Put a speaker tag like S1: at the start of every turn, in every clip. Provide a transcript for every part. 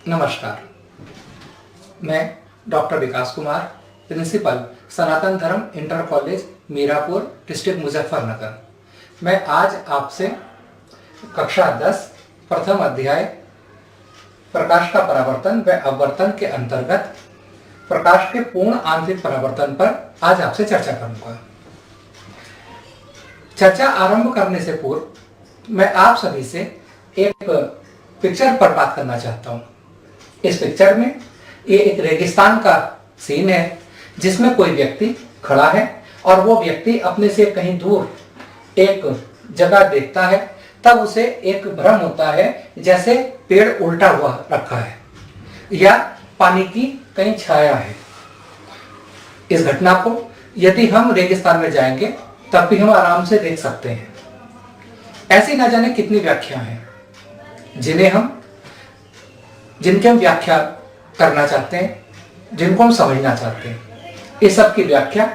S1: नमस्कार, मैं doctor Vikas Kumar, principal Sanatan Dharma inter college Mirapur, district Muzaffarnagar. मैं आज आपसे कक्षा 10 प्रथम अध्याय प्रकाश का परावर्तन व अपवर्तन के अंतर्गत प्रकाश के पूर्ण आंतरिक परावर्तन पर आज आपसे चर्चा करूंगा। चर्चा आरंभ करने से पूर्व मैं आप सभी से एक पिक्चर पर बात करना चाहता हूं। इस पिक्चर में ये एक रेगिस्तान का सीन है जिसमें कोई व्यक्ति खड़ा है और वो व्यक्ति अपने से कहीं दूर एक जगह देखता है, तब उसे एक भ्रम होता है जैसे पेड़ उल्टा हुआ रखा है या पानी की कहीं छाया है। इस घटना को यदि हम रेगिस्तान में जाएंगे तब भी हम आराम से देख सकते हैं। ऐसी न जाने कितनी व्याख्या हैं जिनके हम व्याख्या करना चाहते हैं, जिनको हम समझना चाहते हैं। इस सब की व्याख्या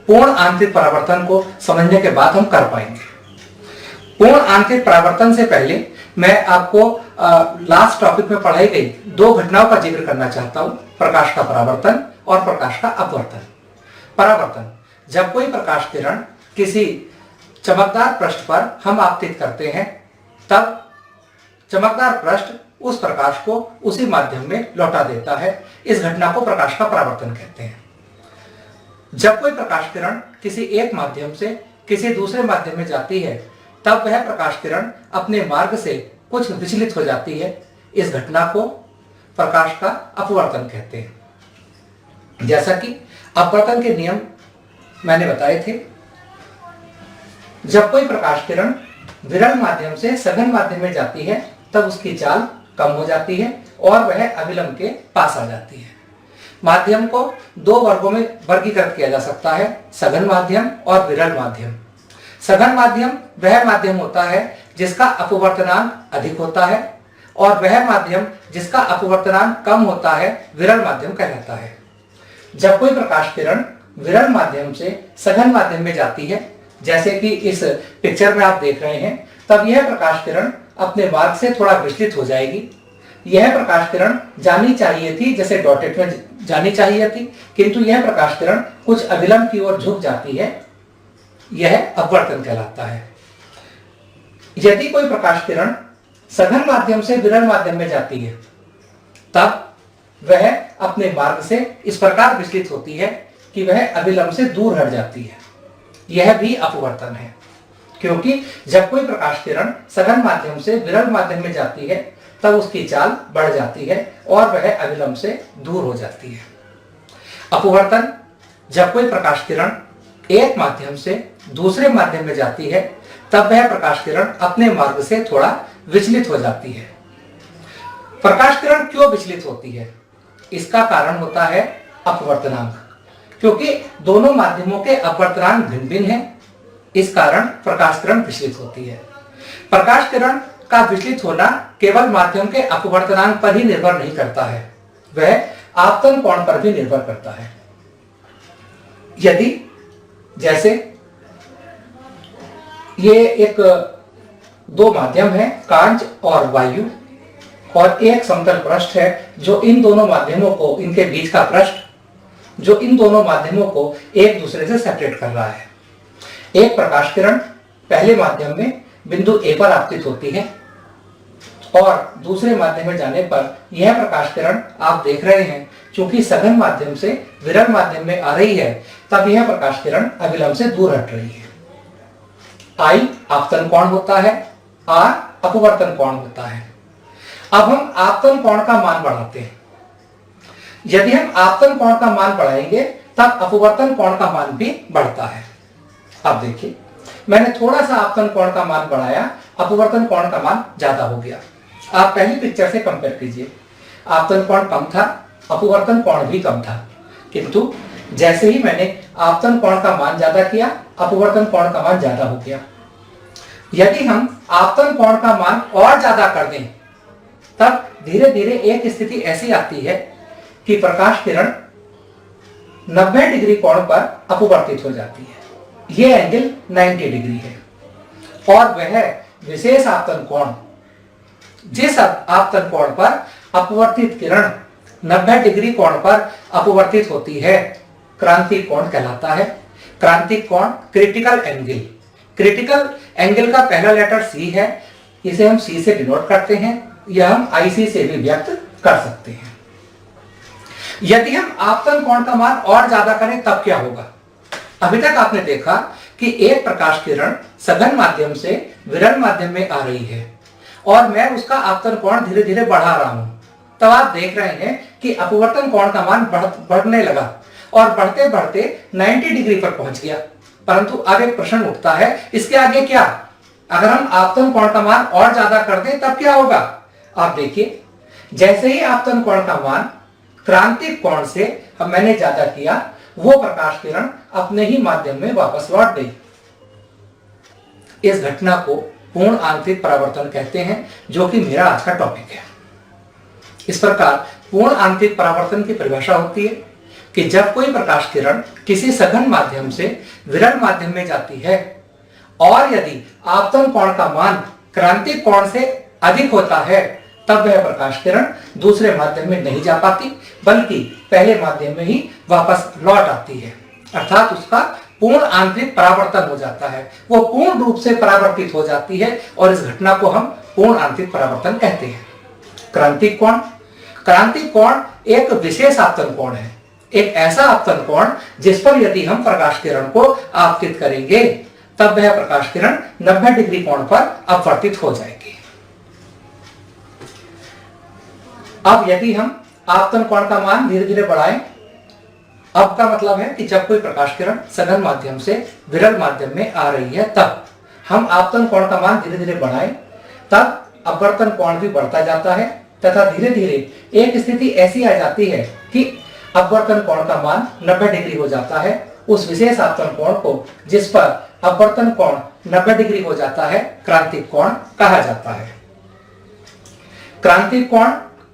S1: पूर्ण आंतरिक परावर्तन को समझने के बाद हम कर पाएंगे। पूर्ण आंतरिक परावर्तन से पहले मैं आपको लास्ट टॉपिक में पढ़ाई गई दो घटनाओं का जिक्र करना चाहता हूं, प्रकाश का परावर्तन और प्रकाश का अपवर्तन। परावर्तन, जब कोई प्रकाश किरण किसी चमकदार पृष्ठ पर हम आपतित करते हैं, तब चमकदार पृष्ठ उस प्रकाश को उसी माध्यम में लौटा देता है। इस घटना को प्रकाश का परावर्तन कहते हैं। जब कोई प्रकाश किरण किसी एक माध्यम से किसी दूसरे माध्यम में जाती है, तब वह प्रकाश किरण अपने मार्ग से कुछ विचलित हो जाती है। इस घटना को प्रकाश का अपवर्तन कहते हैं। जैसा कि अपवर्तन के नियम मैंने बताए थे, जब कोई प्रकाश किरण विरल माध्यम से सघन माध्यम में जाती है, तब उसकी चाल कम हो जाती है और वह अभिलंब के पास आ जाती है। माध्यम को दो वर्गों में वर्गीकृत किया जा सकता है, सघन माध्यम और विरल माध्यम। सघन माध्यम वह माध्यम होता है जिसका अपवर्तनांक अधिक होता है और वह माध्यम जिसका अपवर्तनांक कम होता है विरल माध्यम कहलाता है। जब कोई प्रकाश किरण विरल माध्यम से सघन माध्यम में जाती है, जैसे कि इस पिक्चर में आप देख रहे हैं, तब यह प्रकाश किरण अपने मार्ग से थोड़ा विचलित हो जाएगी। यह प्रकाश किरण जानी चाहिए थी, जैसे डॉटेड में जानी चाहिए थी, किंतु यह प्रकाश किरण कुछ अभिलंब की ओर झुक जाती है। यह अपवर्तन कहलाता है। यदि कोई प्रकाश किरण सघन माध्यम से विरल माध्यम में जाती है, तब वह अपने मार्ग से इस प्रकार विचलित होती है कि वह अभिलंब से दूर हट जाती है। यह भी अपवर्तन है, क्योंकि जब कोई प्रकाश किरण सघन माध्यम से विरल माध्यम में जाती है, तब उसकी चाल बढ़ जाती है और वह अभिलंब से दूर हो जाती है। अपवर्तन, जब कोई प्रकाश किरण एक माध्यम से दूसरे माध्यम में जाती है, तब वह प्रकाश किरण अपने मार्ग से थोड़ा विचलित हो जाती है। प्रकाश किरण क्यों विचलित होती है? इसका कारण होता है अपवर्तनांक, क्योंकि दोनों माध्यमों के अपवर्तनांक भिन्न भिन्न हैं। इस कारण प्रकाश किरण विचलित होती है। प्रकाश किरण का विचलित होना केवल माध्यम के अपवर्तनांक पर ही निर्भर नहीं करता है, वह आपतन कोण पर भी निर्भर करता है। यदि जैसे ये एक दो माध्यम है, कांच और वायु, और एक समतल पृष्ठ है जो इन दोनों माध्यमों को, इनके बीच का पृष्ठ जो इन दोनों माध्यमों को एक दूसरे से सेपरेट कर रहा है। एक प्रकाश किरण पहले माध्यम में बिंदु ए पर आपतित होती है और दूसरे माध्यम में जाने पर यह प्रकाश किरण आप देख रहे हैं, चूंकि सघन माध्यम से विरल माध्यम में आ रही है, तब यह प्रकाश किरण अभिलंब से दूर हट रही है। आई आपतन कोण होता है, आर अपवर्तन कोण होता है। अब हम आपतन कोण का मान बढ़ाते हैं। यदि हम आपतन कोण का मान बढ़ाएंगे, तब अपवर्तन कोण का मान भी बढ़ता है। अब देखिए, मैंने थोड़ा सा आपतन कोण का मान बढ़ाया, अपवर्तन कोण का मान ज्यादा हो गया। आप पहली पिक्चर से कंपेयर कीजिए, आपतन कोण कम था, अपवर्तन कोण भी कम था, किंतु जैसे ही मैंने आपतन कोण का मान ज्यादा किया, अपवर्तन कोण का मान ज्यादा हो गया। यदि हम आपतन कोण का मान और ज्यादा कर दें, तब धीरे धीरे एक स्थिति ऐसी आती है कि प्रकाश किरण 90 डिग्री कोण पर अपवर्तित हो जाती है। यह एंगल 90 डिग्री है और वह विशेष आपतन कोण, जिस आपतन कोण पर अपवर्तित किरण 90 डिग्री कोण पर अपवर्तित होती है, क्रांतिक कोण कहलाता है। क्रांतिक कोण क्रिटिकल एंगल। क्रिटिकल एंगल का पहला लेटर सी है, इसे हम सी से डिनोट करते हैं, यह हम आईसी से भी व्यक्त कर सकते हैं। यदि हम आपतन कोण का मान और ज्यादा करें तब क्या होगा? अभी तक आपने देखा कि एक प्रकाश किरण सघन माध्यम से विरल माध्यम में आ रही है और मैं उसका आपतन कोण धीरे धीरे बढ़ा रहा हूं। तब आप देख रहे हैं कि अपवर्तन कोण का मान बढ़ने लगा और बढ़ते बढ़ते 90 डिग्री पर पहुंच गया। परंतु अब एक प्रश्न उठता है, इसके आगे क्या? अगर हम आपतन कोण का मान और ज्यादा कर दें तब क्या होगा? आप देखिए, जैसे ही आपतन कोण का मान क्रांतिक कोण से अब मैंने ज्यादा किया, वो प्रकाश किरण अपने ही माध्यम में वापस लौट गई। इस घटना को पूर्ण आंतरिक परावर्तन कहते हैं, जो कि मेरा आज का टॉपिक है। इस प्रकार पूर्ण आंतरिक परावर्तन की परिभाषा होती है कि जब कोई प्रकाश किरण किसी सघन माध्यम से विरल माध्यम में जाती है और यदि आपतन कोण का मान क्रांतिक कोण से अधिक होता है, तब वह प्रकाश किरण दूसरे माध्यम में नहीं जा पाती, बल्कि पहले माध्यम में ही वापस लौट आती है, अर्थात उसका पूर्ण आंतरिक परावर्तन हो जाता है। वो पूर्ण रूप से परावर्तित हो जाती है और इस घटना को हम पूर्ण आंतरिक परावर्तन कहते हैं। क्रांतिक कोण। क्रांतिक कोण एक विशेष आपतन कोण है, एक ऐसा आपतन कोण जिस पर यदि हम प्रकाश किरण को आपतित करेंगे तब वह प्रकाश किरण 90 डिग्री कोण पर अपवर्तित हो जाएगी। अब यदि हम आपतन कोण का मान धीरे धीरे बढ़ाएं, अब का मतलब है कि जब कोई प्रकाश किरण सघन माध्यम से विरल माध्यम में आ रही है, तब हम आपतन कोण का मान धीरे धीरे बढ़ाएं, तब अपवर्तन कोण भी बढ़ता जाता है तथा धीरे धीरे एक स्थिति ऐसी आ जाती है कि अपवर्तन कोण का मान 90 डिग्री हो जाता है। उस विशेष आपतन कोण को जिस पर अपवर्तन कोण 90 डिग्री हो जाता है, क्रांतिक कोण कहा जाता है। क्रांतिक कोण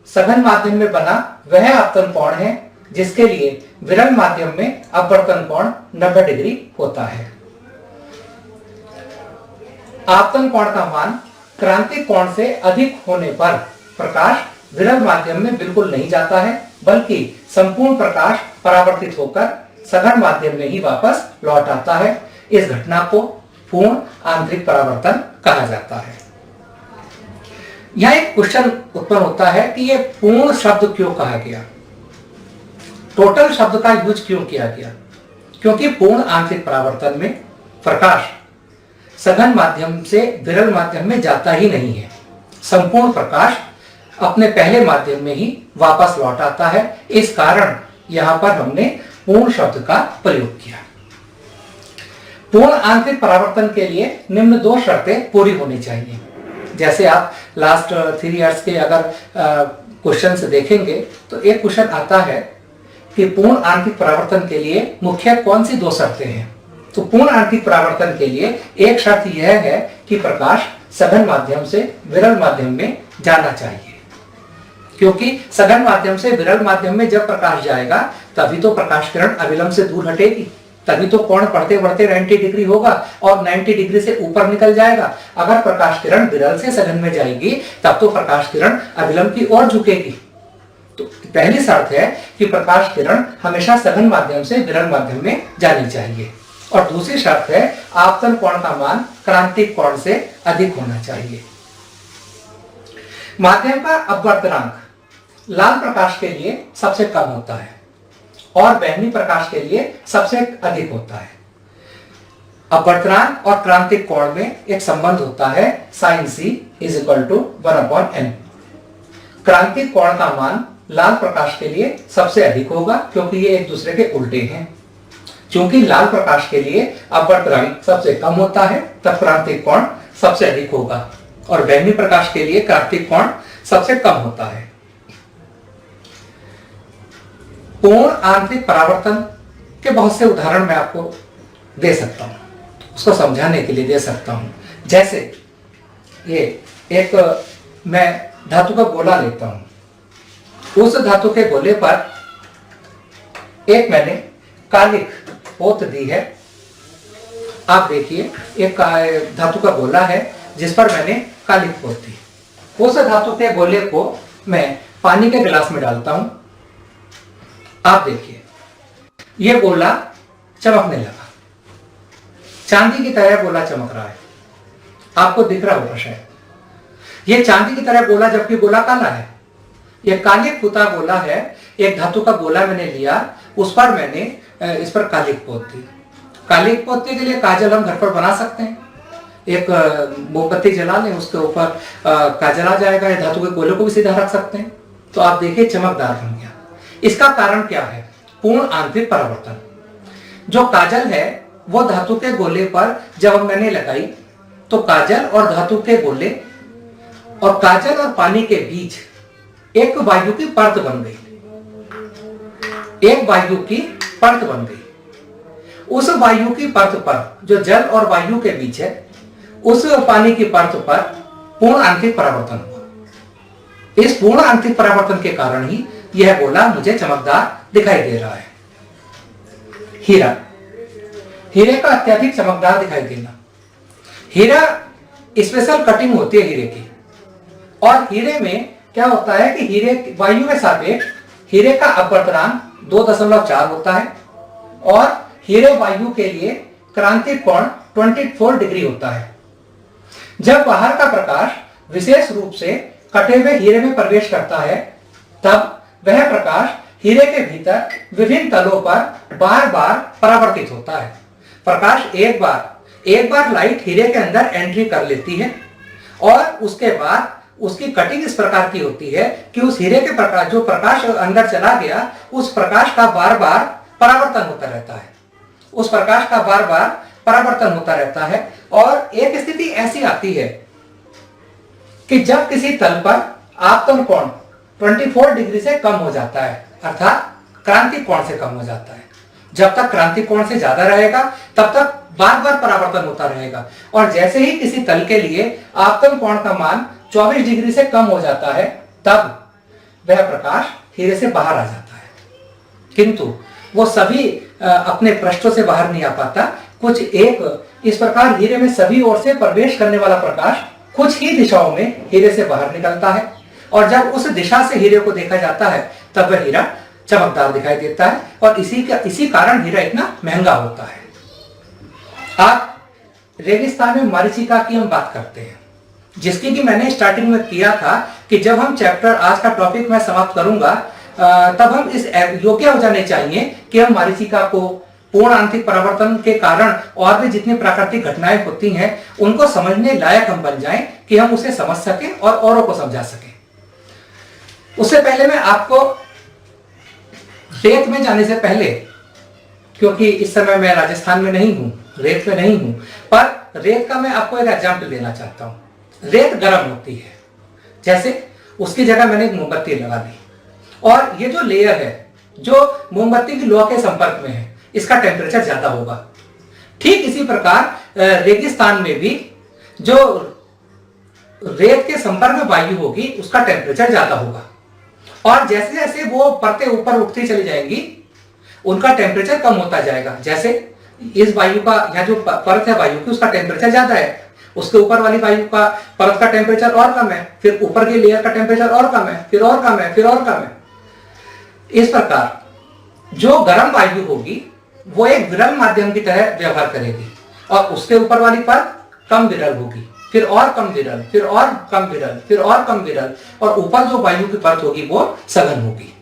S1: सघन माध्यम में बना वह आपतन कोण है जिसके लिए विरल माध्यम में अपवर्तन कोण 90 डिग्री होता है। आपतन कोण का मान क्रांतिक कोण से अधिक होने पर प्रकाश विरल माध्यम में बिल्कुल नहीं जाता है, बल्कि संपूर्ण प्रकाश परावर्तित होकर सघन माध्यम में ही वापस लौट आता है। इस घटना को पूर्ण आंतरिक परावर्तन कहा जाता है। यह एक क्वेश्चन उत्पन्न होता है कि यह पूर्ण शब्द क्यों कहा गया, टोटल शब्द का यूज क्यों किया गया? क्योंकि पूर्ण आंतरिक परावर्तन में प्रकाश सघन माध्यम से विरल माध्यम में जाता ही नहीं है, संपूर्ण प्रकाश अपने पहले माध्यम में ही वापस लौट आता है। इस कारण यहां पर हमने पूर्ण शब्द का प्रयोग किया। पूर्ण आंतरिक परावर्तन के लिए निम्न 2 शर्तें पूरी होनी चाहिए। जैसे आप लास्ट 3 इयर्स के अगर क्वेश्चन से देखेंगे तो एक क्वेश्चन आता है कि पूर्ण आंतरिक परावर्तन के लिए मुख्य कौन सी 2 शर्तें हैं? तो पूर्ण आंतरिक परावर्तन के लिए एक शर्त यह है कि प्रकाश सघन माध्यम से विरल माध्यम में जाना चाहिए, क्योंकि सघन माध्यम से विरल माध्यम में जब प्रकाश जाएगा तभी तो प्रकाश किरण अविलंब से दूर हटेगी, तभी तो कोण बढ़ते बढ़ते 90 डिग्री होगा और 90 डिग्री से ऊपर निकल जाएगा। अगर प्रकाश किरण विरल से सघन में जाएगी तब तो प्रकाश किरण अविलंब की ओर झुकेगी। तो पहली शर्त है कि प्रकाश किरण हमेशा सघन माध्यम से विरल माध्यम में जानी चाहिए, और दूसरी शर्त है आपतन कोण का मान क्रांतिक कोण से अधिक होना चाहिए। माध्यम का अपवर्तनांक लाल प्रकाश के लिए सबसे कम होता है और बैंगनी प्रकाश के लिए सबसे अधिक होता है। अपवर्तनांक और क्रांतिक कोण में एक संबंध होता है, sin c = 1/n। क्रांतिक कोण का मान लाल प्रकाश के लिए सबसे अधिक होगा क्योंकि ये एक दूसरे के उल्टे हैं। चूंकि लाल प्रकाश के लिए अपवर्तनांक सबसे कम होता है, तब क्रांतिक कोण सबसे अधिक होगा, और बैंगनी प्रकाश के लिए क्रांतिक कोण सबसे कम होता है। पूर्ण आंतरिक परावर्तन के बहुत से उदाहरण मैं आपको दे सकता हूं, उसको समझाने के लिए दे सकता हूं। जैसे ये एक मैं धातु का गोला लेता हूं, उस धातु के गोले पर एक मैंने कालिक पोत दी है। आप देखिए, एक धातु का गोला है जिस पर मैंने कालिक पोत दी। उस धातु के गोले को मैं पानी के गिलास में डालता हूं। आप देखिए, यह गोला चमकने लगा, चांदी की तरह गोला चमक रहा है। आपको दिख रहा होगा शायद। यह चांदी की तरह गोला, जबकि गोला काला है। यह काले पुता गोला है। एक धातु का गोला मैंने लिया, उस पर मैंने इस पर कालिक पोत दी। कालिक पोतने के लिए काजल हम घर पर बना सकते हैं। एक मोमबत्ती जला लें, उसके ऊपर काजल आ जाएगा, या धातु के गोले को भी सीधा रख सकते हैं। तो आप देखिए चमकदार बन गया। इसका कारण क्या है? पूर्ण आंतरिक परावर्तन। जो काजल है वो धातु के गोले पर जब मैंने लगाई तो काजल और धातु के गोले और काजल और पानी के बीच एक वायु की परत बन गई। एक वायु की परत बन गई। उस वायु की परत पर, जो जल और वायु के बीच है, उस पानी की परत पर पूर्ण आंतरिक परावर्तन हुआ। इस पूर्ण आंतरिक परावर्तन के कारण ही यह गोला मुझे चमकदार दिखाई दे रहा है। हीरा, हीरे का अत्यधिक चमकदार दिखाई देना। हीरा स्पेशल कटिंग होती है हीरे की, और हीरे में क्या होता है कि हीरे वायु के सापेक्ष हीरे का अपवर्तनांक 2.4 होता है, और हीरे वायु के लिए क्रांतिक कोण 24 डिग्री होता है। जब बाहर का प्रकाश विशेष रूप से कटे हुए हीरे में प्रवेश करता है, तब वह प्रकाश हीरे के भीतर विभिन्न तलों पर बार बार परावर्तित होता है। प्रकाश एक बार लाइट हीरे के अंदर एंट्री कर लेती है, और उसके बाद उसकी कटिंग इस प्रकार की होती है कि उस हीरे के प्रकाश, जो प्रकाश अंदर चला गया, उस प्रकाश का बार बार परावर्तन होता रहता है। उस प्रकाश का बार बार परावर्तन होता रहता है, और एक स्थिति ऐसी आती है कि जब किसी तल पर आपतन कोण 24 डिग्री से कम हो जाता है, अर्थात क्रांतिक कोण से कम हो जाता है। जब तक क्रांतिक कोण से ज्यादा रहेगा तब तक बार बार परावर्तन होता रहेगा, और जैसे ही किसी तल के लिए आपतन कोण का मान 24 डिग्री से कम हो जाता है, तब वह प्रकाश हीरे से बाहर आ जाता है। किंतु वो सभी अपने पृष्ठों से बाहर नहीं आ पाता। कुछ एक इस प्रकार हीरे में सभी ओर से प्रवेश करने वाला प्रकाश कुछ ही दिशाओं में हीरे से बाहर निकलता है, और जब उस दिशा से हीरे को देखा जाता है तब वह हीरा चमकदार दिखाई देता है, और इसी कारण हीरा इतना महंगा होता है। आप रेगिस्तान में मरीचिका की हम बात करते हैं, जिसकी कि मैंने स्टार्टिंग में किया था कि जब हम चैप्टर, आज का टॉपिक मैं समाप्त करूंगा, तब हम इस योग्य हो जाने चाहिए कि हम मरीचिका को, पूर्ण आंतरिक परावर्तन के कारण और भी जितनी प्राकृतिक घटनाएं होती हैं, उनको समझने लायक हम बन जाएं कि हम उसे समझ सकें और औरों को समझा सकें। उससे पहले मैं आपको रेत में जाने से पहले, क्योंकि इस समय मैं राजस्थान में नहीं हूं, रेत में नहीं हूं, पर रेत का मैं आपको एक एग्जाम्पल देना चाहता हूं। रेत गर्म होती है, जैसे उसकी जगह मैंने एक मोमबत्ती लगा दी, और ये जो लेयर है जो मोमबत्ती की लौ के संपर्क में है, इसका टेम्परेचर ज्यादा होगा। ठीक इसी प्रकार रेगिस्तान में भी जो रेत के संपर्क में वायु होगी उसका टेम्परेचर ज्यादा होगा, और जैसे जैसे वो परतें ऊपर उठती चली जाएंगी उनका टेम्परेचर कम होता जाएगा। जैसे इस वायु का, यहाँ जो परत है वायु की, उसका टेम्परेचर ज्यादा है, उसके ऊपर वाली वायु का परत का टेम्परेचर और कम है, फिर ऊपर की लेयर का टेम्परेचर और कम है, फिर और कम है, फिर और कम है। इस प्रकार जो गर्म वायु होगी वो एक विरल माध्यम की तरह व्यवहार करेगी, और उसके ऊपर वाली परत कम विरल होगी, फिर और कम विरल, फिर और कम विरल, फिर और कम विरल, और ऊपर जो वायु की परत होगी वो सघन होगी।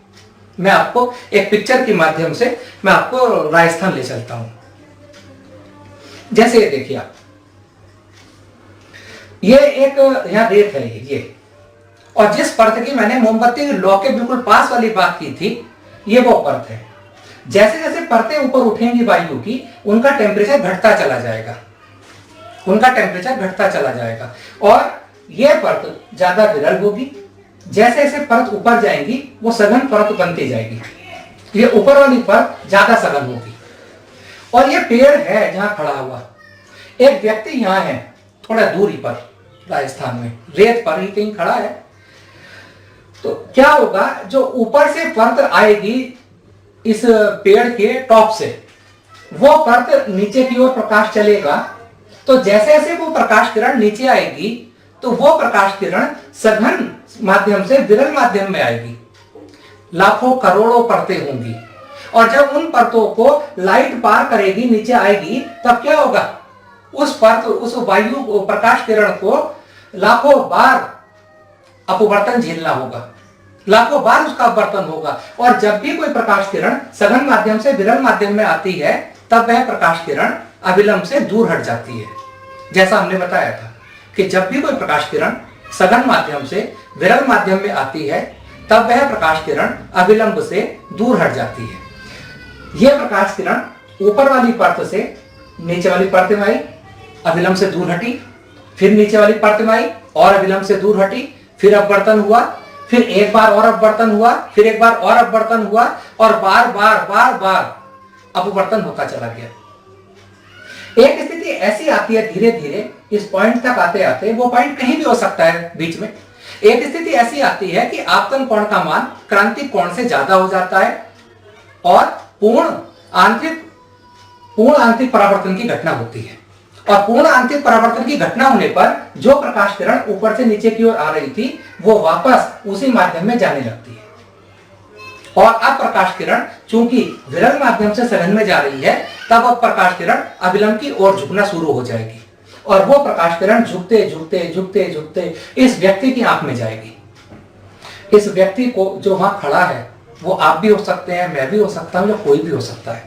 S1: मैं आपको एक पिक्चर के माध्यम से मैं आपको राजस्थान ले चलता हूं। जैसे ये देखिए आप, ये एक यहां रेत है, ये, और जिस परत की मैंने मोमबत्ती की लौ के बिल्कुल पास वाली बात की थी, ये वो परत है। जैसे जैसे परतें ऊपर उठेंगी वायु की, उनका टेम्परेचर घटता चला जाएगा, उनका टेम्परेचर घटता चला जाएगा, और यह परत ज्यादा विरल होगी। जैसे जैसे परत ऊपर जाएंगी वो सघन परत बनती जाएगी, ये ऊपर वाली परत ज्यादा सघन होगी। और ये पेड़ है जहां खड़ा हुआ, एक व्यक्ति यहां है थोड़ा दूरी पर, राजस्थान में रेत पर ही कहीं खड़ा है। तो क्या होगा, जो ऊपर से परत आएगी इस पेड़ के टॉप से, वो परत नीचे की ओर प्रकाश चलेगा, तो जैसे जैसे वो प्रकाश किरण नीचे आएगी तो वो प्रकाश किरण सघन माध्यम से विरल माध्यम में आएगी। लाखों करोड़ों परतें होंगी और जब उन परतों को लाइट पार करेगी, नीचे आएगी, तब क्या होगा? उस वायु प्रकाश किरण को लाखों बार अपवर्तन झेलना होगा, लाखों बार उसका अपवर्तन होगा। और जब भी कोई प्रकाश किरण सघन माध्यम से विरल माध्यम में आती है, तब वह प्रकाश किरण अविलंब से दूर हट जाती है। जैसा हमने बताया था कि जब भी कोई प्रकाश किरण सघन माध्यम से विरल माध्यम में आती है, तब वह प्रकाश किरण अविलंब से दूर हट जाती है। यह प्रकाश किरण ऊपर वाली परत से नीचे वाली परत में आई, अविलंब से दूर हटी, फिर नीचे वाली परत में आई और अविलंब से दूर हटी, फिर अपवर्तन हुआ, फिर एक बार और अपवर्तन हुआ, फिर एक बार और अपवर्तन हुआ और बार बार बार बार अपवर्तन होता चला गया। एक स्थिति ऐसी आती है धीरे धीरे, इस पॉइंट तक आते आते, वो पॉइंट कहीं भी हो सकता है बीच में, एक स्थिति ऐसी आती है कि आपतन कोण का मान क्रांतिक कोण से ज्यादा हो जाता है और पूर्ण आंतरिक परावर्तन की घटना होती है। और पूर्ण आंतरिक परावर्तन की घटना होने पर जो प्रकाश किरण ऊपर से नीचे की ओर आ रही थी, वो वापस उसी माध्यम में जाने लगती है। और अब प्रकाश किरण चूंकि विरल माध्यम से सघन में जा रही है, तब अब प्रकाश किरण अविलंब की ओर झुकना शुरू हो जाएगी और वो प्रकाश किरण झुकते झुकते झुकते झुकते इस व्यक्ति की आंख में जाएगी। इस व्यक्ति को जो वहां खड़ा है, वो आप भी हो सकते हैं, मैं भी हो सकता हूं, या कोई भी हो सकता है।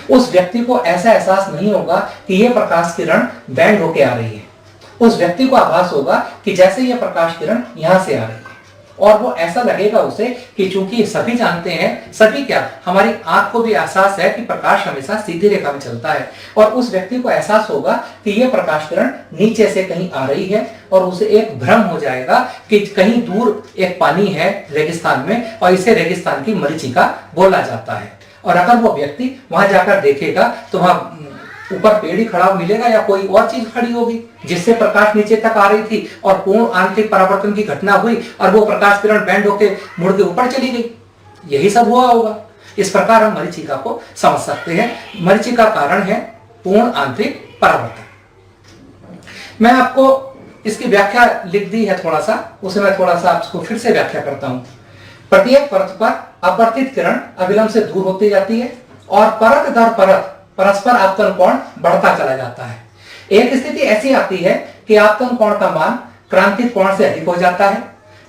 S1: उस व्यक्ति को ऐसा एहसास नहीं होगा कि यह प्रकाश किरण बैंड होके आ रही है। उस व्यक्ति को आभास होगा कि जैसे यह प्रकाश किरण यहां से आ रही है, और वो ऐसा लगेगा उसे कि चूंकि सभी जानते हैं, सभी क्या, हमारी आंख को भी एहसास है कि प्रकाश हमेशा सीधी रेखा में चलता है, और उस व्यक्ति को एहसास होगा कि यह प्रकाश किरण नीचे से कहीं आ रही है और उसे एक भ्रम हो जाएगा कि कहीं दूर एक पानी है रेगिस्तान में और इसे रेगिस्तान की मरीचिका बोला जाता है। और अगर वो व्यक्ति वहां जाकर देखेगा तो वहां ऊपर पेड़ ही खड़ा मिलेगा या कोई और चीज खड़ी होगी जिससे प्रकाश नीचे तक आ रही थी और पूर्ण आंतरिक परावर्तन की घटना हुई और वो प्रकाश किरण बैंड होके मुड़ के ऊपर चली गई। यही सब हुआ होगा। इस प्रकार हम मरीचिका को समझ सकते हैं। मरीचिका कारण है पूर्ण आंतरिक परावर्तन। मैं आपको इसकी व्याख्या लिख दी है थोड़ा सा, उसे मैं थोड़ा सा आपको फिर से व्याख्या करता हूं। प्रत्येक परत पर अपवर्तित किरण अविलंब से दूर होती जाती है और परत दर परत परस्पर आपतन कोण बढ़ता चला जाता है। एक स्थिति ऐसी आती है कि आपतन कोण का मान क्रांतिक कोण से अधिक हो जाता है।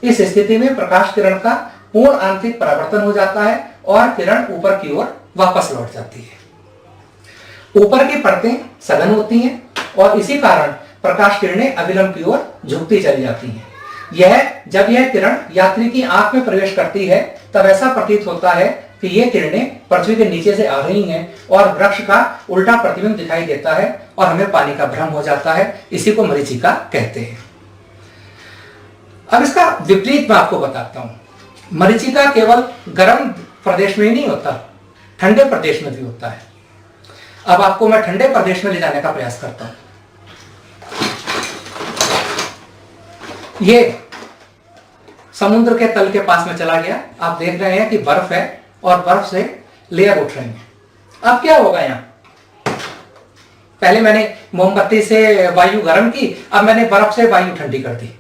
S1: इस स्थिति में प्रकाश किरण का पूर्ण आंतरिक परावर्तन हो जाता है और किरण ऊपर की ओर वापस लौट जाती है। ऊपर की परतें सघन होती हैं और इसी कारण प्रकाश किरणें अविलंब की ओर झुकती चली जाती हैं। जब यह किरण यात्री की आंख में प्रवेश करती है, तब ऐसा प्रतीत होता है कि ये किरणें पृथ्वी के नीचे से आ रही हैं और वृक्ष का उल्टा प्रतिबिंब दिखाई देता है और हमें पानी का भ्रम हो जाता है। इसी को मरीचिका कहते हैं। अब इसका विपरीत मैं आपको बताता हूं। मरीचिका केवल गर्म प्रदेश में ही नहीं होता, ठंडे प्रदेश में भी होता है। अब आपको मैं ठंडे प्रदेश में ले जाने का प्रयास करता हूं। ये समुद्र के तल के पास में चला गया। आप देख रहे हैं कि बर्फ है और बर्फ से लेयर उठ रही है। अब क्या होगा यहां? पहले मैंने मोमबत्ती से वायु गर्म की, अब मैंने बर्फ से वायु ठंडी कर दी।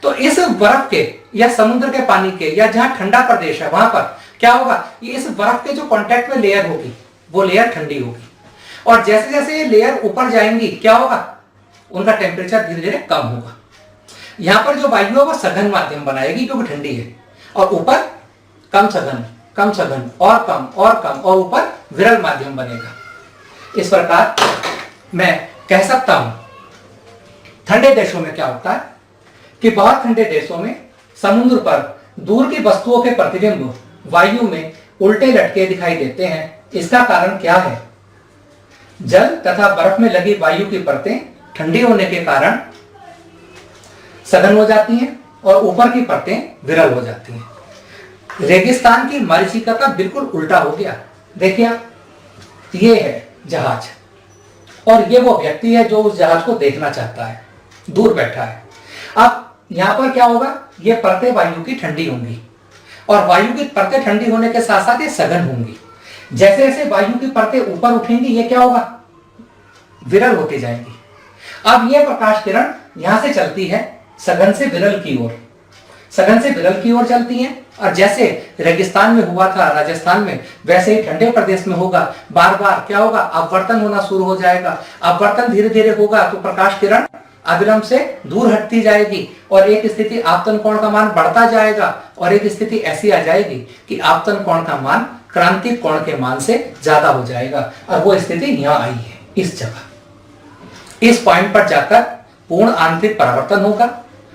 S1: तो इस बर्फ के या समुद्र के पानी के या जहां ठंडा प्रदेश है, वहां पर क्या होगा? ये इस बर्फ के जो कांटेक्ट में लेयर होगी, वो लेयर ठंडी होगी और जैसे जैसे ये लेयर ऊपर जाएंगी, क्या होगा? उनका टेम्परेचर धीरे धीरे कम होगा। यहां पर जो वायु है वो सघन माध्यम बनाएगी क्योंकि ठंडी है, और ऊपर कम सघन और कम और ऊपर विरल माध्यम बनेगा। इस प्रकार मैं कह सकता हूं ठंडे देशों में क्या होता है कि बहुत ठंडे देशों में समुद्र पर दूर की वस्तुओं के प्रतिबिंब वायु में उल्टे लटके दिखाई देते हैं। इसका कारण क्या है? जल तथा बर्फ में लगी वायु की परतें ठंडी होने के कारण सघन हो जाती हैं और ऊपर की परतें विरल हो जाती हैं। रेगिस्तान की मरीचिका का बिल्कुल उल्टा हो गया। देखिए आप, ये है जहाज और ये वो व्यक्ति है जो उस जहाज को देखना चाहता है, दूर बैठा है। अब यहां पर क्या होगा? ये परतें वायु की ठंडी होंगी और वायु की परतें ठंडी होने के साथ साथ ये सघन होंगी। जैसे जैसे वायु की परतें ऊपर उठेंगी, ये क्या होगा? विरल होती जाएंगी। अब ये प्रकाश किरण यहां से चलती है सघन से विरल की ओर, सघन से विरल की ओर चलती हैं। और जैसे रेगिस्तान में हुआ था राजस्थान में, वैसे ही ठंडे प्रदेश में होगा। बार बार क्या होगा, अपवर्तन होना शुरू हो जाएगा। अपवर्तन धीरे धीरे होगा तो प्रकाश किरण अविलंब से दूर हटती जाएगी और एक स्थिति आपतन कोण का मान बढ़ता जाएगा और एक स्थिति ऐसी आ जाएगी कि आपतन कोण का मान क्रांतिक कोण के मान से ज्यादा हो जाएगा। और वो स्थिति यहां आई है, इस जगह। इस पॉइंट पर जाकर पूर्ण आंतरिक परावर्तन होगा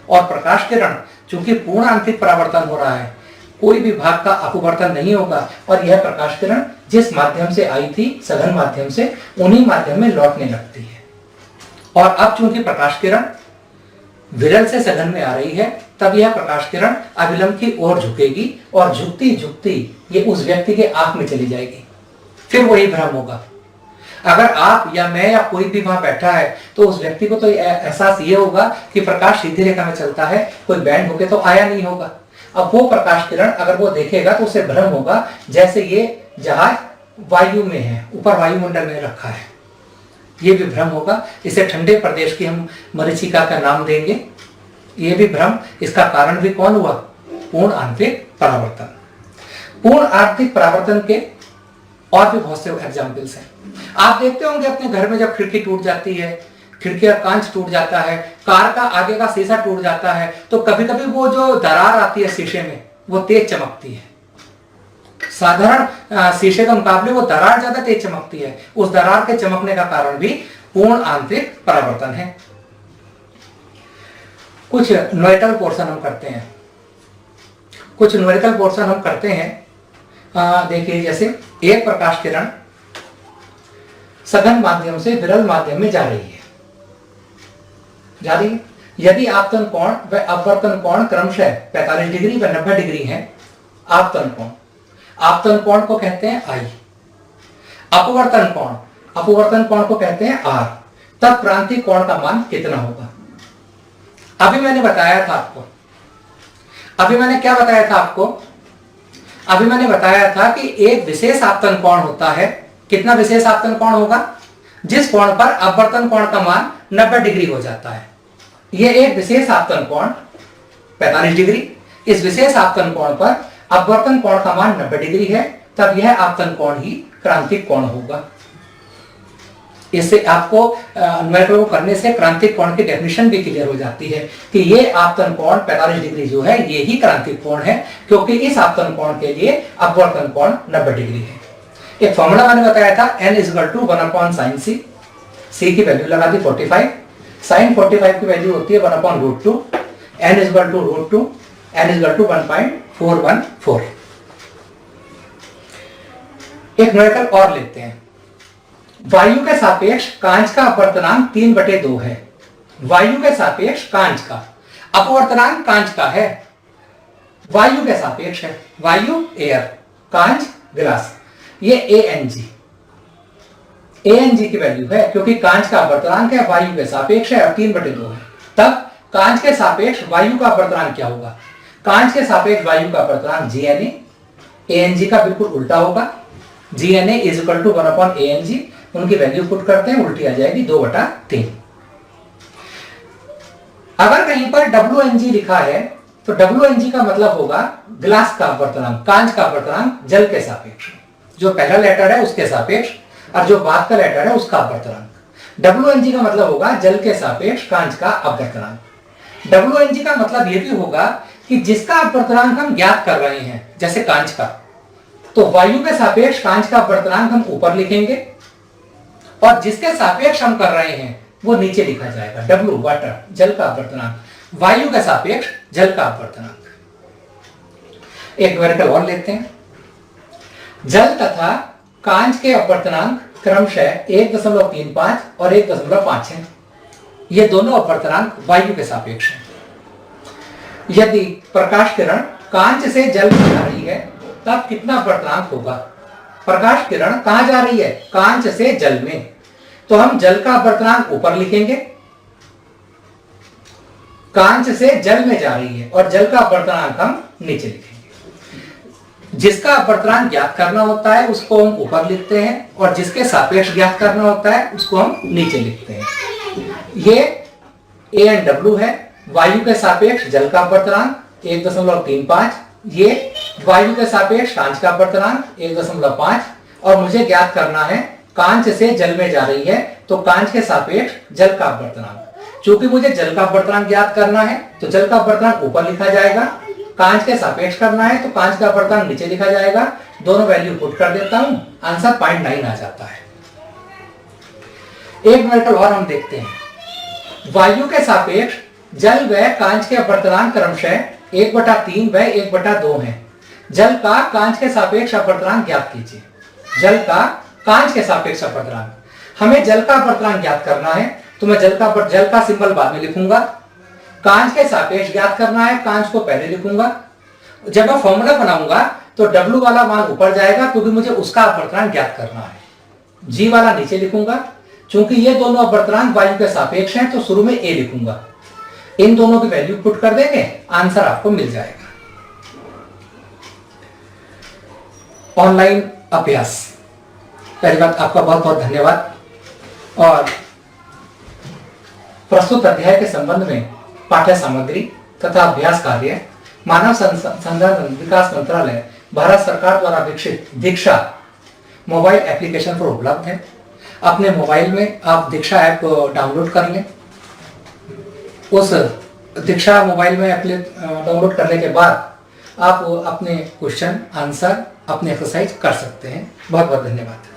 S1: और प्रकाश किरण, चूंकि पूर्ण आंतरिक परावर्तन हो रहा है, कोई भी भाग का अपवर्तन नहीं होगा और यह प्रकाश किरण जिस माध्यम से आई थी, सघन माध्यम से, उन्हीं माध्यम में लौटने लगती है। और अब चूंकि प्रकाश किरण विरल से सघन में आ रही है, तब यह प्रकाश किरण अविलंब की ओर झुकेगी और झुकती झुकती ये उस व्यक्ति के आंख में चली जाएगी। फिर वही भ्रम होगा। अगर आप या मैं या कोई भी वहां बैठा है तो उस व्यक्ति को तो एहसास ये होगा कि प्रकाश सीधी रेखा में चलता है, कोई बैंड होके तो आया नहीं होगा। अब वो प्रकाश किरण अगर वो देखेगा तो उसे भ्रम होगा जैसे ये जहाज वायु में है, ऊपर वायुमंडल में रखा है। ये भी भ्रम होगा। इसे ठंडे प्रदेश की हम मरीचिका का नाम देंगे। ये भी भ्रम, इसका कारण भी कौन हुआ, पूर्ण आंतरिक परावर्तन। पूर्ण आंतरिक परावर्तन के और भी बहुत से एग्जाम्पल्स हैं। आप देखते होंगे अपने घर में जब खिड़की टूट जाती है, खिड़की का कांच टूट जाता है, कार का आगे का शीशा टूट जाता है, तो कभी कभी वो जो दरार आती है शीशे में, वो तेज चमकती है। साधारण शीशे के मुकाबले वो दरार ज्यादा तेज चमकती है। उस दरार के चमकने का कारण भी पूर्ण आंतरिक परावर्तन है। कुछ न्यूमेरिकल पोर्शन हम करते हैं, कुछ न्यूमेरिकल पोर्शन हम करते हैं। देखिए, जैसे एक प्रकाश किरण सघन माध्यम से विरल माध्यम में जा रही है। यदि आपतन कोण व अपवर्तन कोण क्रमशः 45 डिग्री व 90 डिग्री है, आपतन कोण को कहते हैं आई, अपवर्तन कोण को कहते हैं आर, तब क्रांतिक कोण का मान कितना होगा। अभी मैंने बताया था आपको, अभी मैंने क्या बताया था आपको, अभी मैंने बताया था कि एक विशेष आपतन कोण होता है। कितना विशेष आपतन कोण होगा, जिस कोण पर अपवर्तन कोण का मान 90 डिग्री हो जाता है। यह एक विशेष आपतन कोण 45 डिग्री, इस विशेष आपतन कोण पर अपवर्तन कोण का मान 90 डिग्री है, तब यह आपतन कोण ही क्रांतिक कोण होगा। इससे आपको न्यूमेरिकल को करने से क्रांतिक कोण की डेफिनेशन भी क्लियर हो जाती है कि ये आपतन कोण 45 डिग्री जो है ये ही क्रांतिक कोण है, क्योंकि इस आपतन कोण के लिए अपवर्तन कोण 90 डिग्री है। एक फॉर्मूला मैंने बताया था, n = 1/sin c, c की वैल्यू लगा दी 45, sin 45 की वैल्यू होती है 1/√2, n = √2, n = 1.414। एक न्यूमेरिकल और लेते हैं। वायु के सापेक्ष कांच का अपवर्तनांक 3/2 है। वायु के सापेक्ष कांच का अपवर्तनांक कांच का है, वायु के सापेक्ष है। वायु एयर, कांच ग्लास, ये ANG की वैल्यू है, क्योंकि कांच का अपवर्तनांक है, वायु के सापेक्ष है और 3/2 है। तब कांच के सापेक्ष वायु का अपवर्तनांक क्या होगा, कांच के सापेक्ष वायु का अपवर्तनांक GNA, ANG का बिल्कुल उल्टा होगा। GNA = 1/ANG, उनकी वैल्यू पुट करते हैं, उल्टी आ जाएगी 2/3। अगर कहीं पर WNG लिखा है तो WNG का मतलब होगा ग्लास का अपवर्तनांक, कांच का अपवर्तनांक जल के सापेक्ष, जो पहला लेटर है उसके सापेक्ष और जो बाद का लेटर है उसका अपवर्तनांक। WNG का मतलब होगा जल के सापेक्ष कांच का अपवर्तनांक। WNG का मतलब यह भी होगा कि जिसका अपवर्तनांक हम ज्ञात कर रहे हैं, जैसे कांच का, तो वायु के सापेक्ष कांच का अपवर्तनांक हम ऊपर लिखेंगे और जिसके सापेक्ष हम कर रहे हैं वो नीचे लिखा जाएगा। W वाटर, जल का अपवर्तनांक, वायु के सापेक्ष जल का अपवर्तनांक। एक न्यूमेरिकल और लेते हैं। जल तथा कांच के अपवर्तनांक क्रमशः 1.35 और 1.5 है। ये दोनों अपवर्तनांक वायु के सापेक्ष हैं। यदि प्रकाश किरण कांच से जल में जा रही है तब कितना अपवर्तनांक होगा। प्रकाश किरण कहां जा रही है, कांच से जल में, तो हम जल का अपवर्तनांक ऊपर लिखेंगे, कांच से जल में जा रही है, और जल का अपवर्तनांक हम नीचे लिखेंगे। जिसका अपवर्तनांक ज्ञात करना होता है उसको हम ऊपर लिखते हैं और जिसके सापेक्ष ज्ञात करना होता है उसको हम नीचे लिखते हैं। ये A एंड W है, वायु के सापेक्ष जल का अपवर्तनांक 1.35, ये वायु के सापेक्ष कांच का अपवर्तनांक 1.5, और मुझे ज्ञात करना है कांच से जल में जा रही है तो कांच के सापेक्ष जल का अपवर्तनांक। चूंकि मुझे जल का अपवर्तनांक ज्ञात करना है तो जल का अपवर्तनांक ऊपर लिखा जाएगा, कांच के सापेक्ष करना है तो कांच का अपवर्तनांक नीचे लिखा जाएगा। दोनों वैल्यू पुट कर देता हूं, आंसर 0.9 आ जाता है। एक मेटल और हम देखते हैं। वायु के सापेक्ष जल व कांच के अपवर्तनांक क्रमशः 1/3 व 1/2 है। जल का कांच के सापेक्ष अपवर्तनांक ज्ञात कीजिए। जल का कांच के सापेक्ष अपवर्तनांक, हमें जल का अपवर्तनांक ज्ञात करना है तो मैं जल का सिंबल बाद में लिखूंगा। कांच के सापेक्ष ज्ञात करना है, कांच को पहले लिखूंगा। जब मैं फॉर्मूला बनाऊंगा तो W वाला मान ऊपर जाएगा क्योंकि मुझे उसका अपवर्तनांक ज्ञात करना है। G वाला नीचे लिखूंगा। चूंकि ये दोनों अपवर्तनांक वायु के सापेक्ष हैं तो शुरू में A लिखूंगा। इन दोनों की वैल्यू पुट कर देंगे, आंसर आपको मिल जाएगा। ऑनलाइन अभ्यास, पहली बात आपका बहुत बहुत धन्यवाद। और प्रस्तुत अध्याय के संबंध में पाठ्य सामग्री तथा अभ्यास कार्य मानव संसाधन विकास मंत्रालय भारत सरकार द्वारा विकसित दीक्षा मोबाइल एप्लीकेशन पर उपलब्ध है। अपने मोबाइल में आप दीक्षा ऐप डाउनलोड कर लें। उस दीक्षा मोबाइल में डाउनलोड करने के बाद आप अपने क्वेश्चन आंसर अपने एक्सरसाइज कर सकते हैं। बहुत बहुत धन्यवाद।